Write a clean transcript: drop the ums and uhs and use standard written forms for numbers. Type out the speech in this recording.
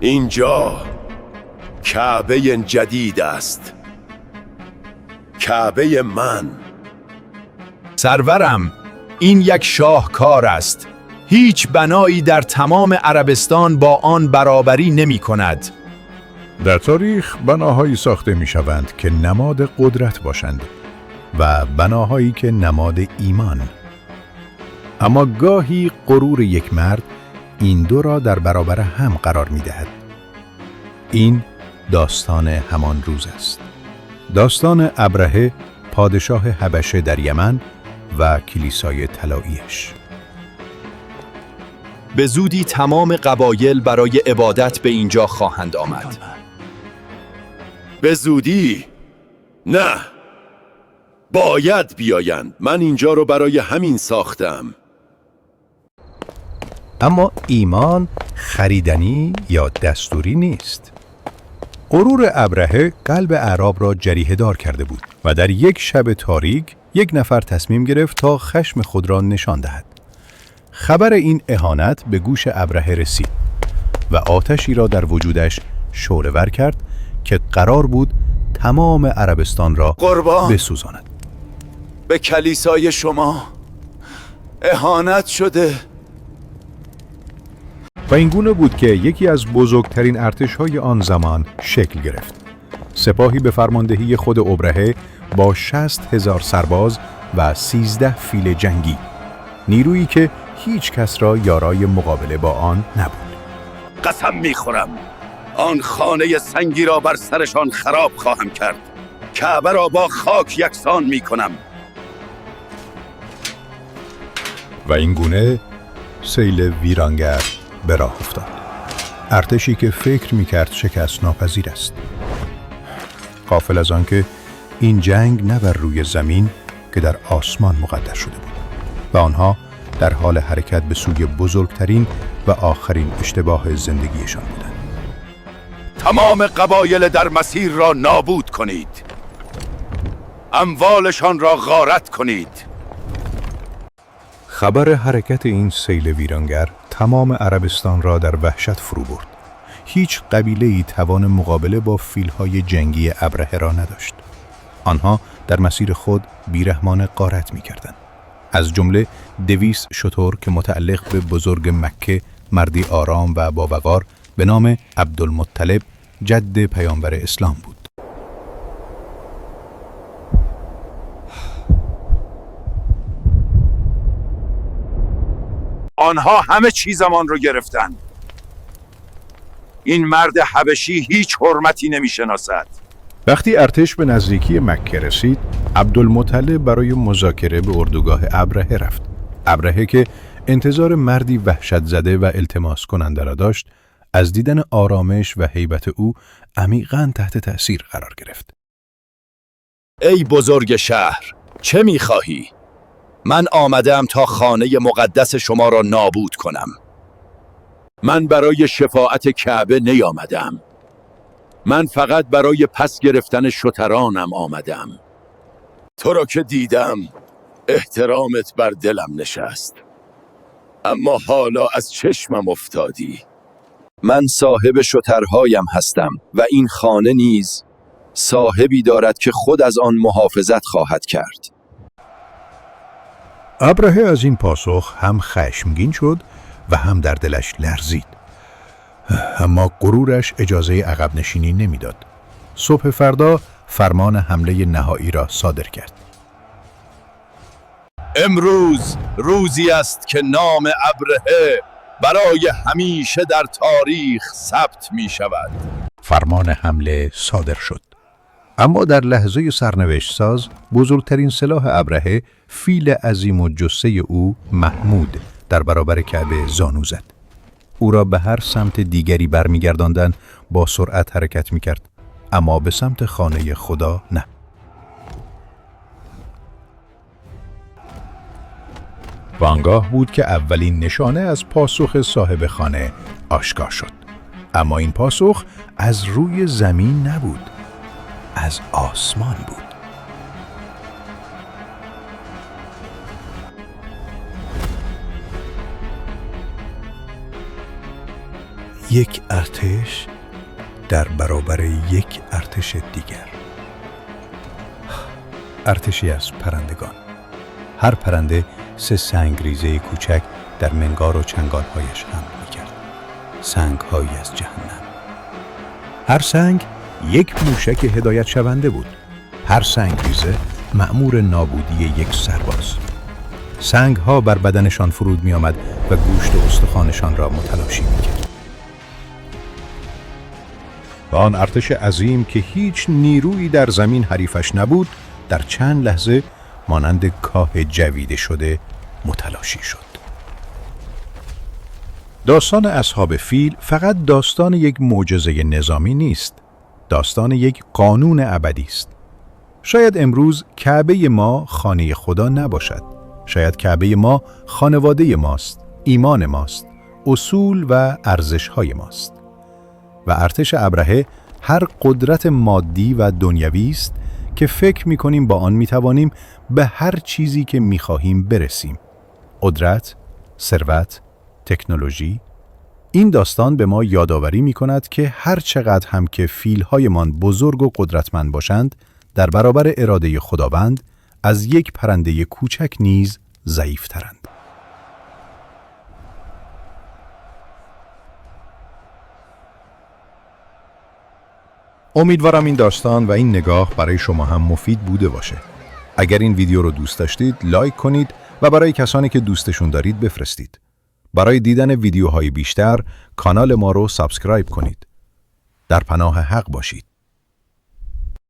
اینجا کعبه جدید است، کعبه من. سرورم، این یک شاهکار است. هیچ بنایی در تمام عربستان با آن برابری نمی کند. در تاریخ بناهایی ساخته می شوند که نماد قدرت باشند و بناهایی که نماد ایمان. اما گاهی غرور یک مرد این دو را در برابر هم قرار می دهد. این داستان همان روز است. داستان ابرهه، پادشاه حبشه در یمن و کلیسای طلاییش. به زودی تمام قبایل برای عبادت به اینجا خواهند آمد. به زودی؟ نه، باید بیایند. من اینجا رو برای همین ساختم. اما ایمان خریدنی یا دستوری نیست. غرور ابرهه قلب اعراب را جریحه دار کرده بود و در یک شب تاریک یک نفر تصمیم گرفت تا خشم خود را نشان دهد. خبر این اهانت به گوش ابرهه رسید و آتشی را در وجودش شعله‌ور کرد که قرار بود تمام عربستان را قربان بسوزاند. به کلیسای شما اهانت شده. و این گونه بود که یکی از بزرگترین ارتش‌های آن زمان شکل گرفت. سپاهی به فرماندهی خود ابرهه با 60,000 سرباز و 13 فیل جنگی، نیرویی که هیچ کس را یارای مقابله با آن نبود. قسم میخورم آن خانه سنگی را بر سرشان خراب خواهم کرد. کعبه را با خاک یکسان میکنم. و این گونه سیل ویرانگر به راه افتاد. ارتشی که فکر میکرد شکست ناپذیر است. غافل از آن که این جنگ نه بر روی زمین که در آسمان مقدر شده بود و آنها در حال حرکت به سوی بزرگترین و آخرین اشتباه زندگیشان بودند. تمام قبایل در مسیر را نابود کنید. اموالشان را غارت کنید. خبر حرکت این سیل ویرانگر تمام عربستان را در وحشت فرو برد. هیچ قبیله‌ای توان مقابله با فیل‌های جنگی ابرهه را نداشت. آنها در مسیر خود بیرحمانه غارت می‌کردند. از جمله 200 شتر که متعلق به بزرگ مکه، مردی آرام و باوقار به نام عبدالمطلب، جد پیامبر اسلام بود. آنها همه چیزمان رو گرفتند. این مرد حبشی هیچ حرمتی نمیشناسد. وقتی ارتش به نزدیکی مکه رسید، عبدالمطلب برای مذاکره به اردوگاه ابرهه رفت. ابرهه که انتظار مردی وحشت زده و التماس کننده را داشت، از دیدن آرامش و هیبت او عمیقاً تحت تأثیر قرار گرفت. ای بزرگ شهر، چه می‌خواهی؟ من آمدم تا خانه مقدس شما را نابود کنم. من برای شفاعت کعبه نیامدم. من فقط برای پس گرفتن شترانم آمدم. تو را که دیدم احترامت بر دلم نشست، اما حالا از چشمم افتادی. من صاحب شترهایم هستم و این خانه نیز صاحبی دارد که خود از آن محافظت خواهد کرد. ابرهه از این پاسخ هم خشمگین شد و هم در دلش لرزید. اما غرورش اجازه عقب نشینی نمیداد. صبح فردا فرمان حمله نهایی را صادر کرد. امروز روزی است که نام ابرهه برای همیشه در تاریخ ثبت می شود. فرمان حمله صادر شد. اما در لحظه سرنوشت ساز، بزرگترین سلاح ابرهه، فیل عظیم و جثه او محمود، در برابر کعبه زانو زد. او را به هر سمت دیگری برمیگرداندند، با سرعت حرکت میکرد، اما به سمت خانه خدا نه. و آنگاه بود که اولین نشانه از پاسخ صاحب خانه آشکار شد. اما این پاسخ از روی زمین نبود، از آسمان بود. یک ارتش در برابر یک ارتش دیگر. ارتشی از پرندگان. هر پرنده 3 سنگریزه کوچک در منقار و چنگالهایش حمل می‌کرد. سنگ‌هایی از جهنم. هر سنگ یک موشک هدایت شونده بود. هر سنگریزه مأمور نابودی یک سرباز. سنگ‌ها بر بدنشان فرود می‌آمد و گوشت و استخوانشان را متلاشی می‌کرد. و آن ارتش عظیم که هیچ نیرویی در زمین حریفش نبود، در چند لحظه مانند کاه جویده شده متلاشی شد. داستان اصحاب فیل فقط داستان یک معجزه نظامی نیست. داستان یک قانون ابدی است. شاید امروز کعبه ما خانه خدا نباشد. شاید کعبه ما خانواده ماست، ایمان ماست، اصول و ارزش‌های ماست. و ارتش ابرهه هر قدرت مادی و دنیوی است که فکر می‌کنیم با آن می‌توانیم به هر چیزی که می‌خواهیم برسیم. قدرت، ثروت، تکنولوژی. این داستان به ما یادآوری می‌کند که هر چقدر هم که فیل‌هایمان بزرگ و قدرتمند باشند، در برابر اراده خداوند از یک پرنده کوچک نیز ضعیف‌ترند. امیدوارم این داستان و این نگاه برای شما هم مفید بوده باشه. اگر این ویدیو رو دوست داشتید لایک کنید و برای کسانی که دوستشون دارید بفرستید. برای دیدن ویدیوهای بیشتر کانال ما رو سابسکرایب کنید. در پناه حق باشید.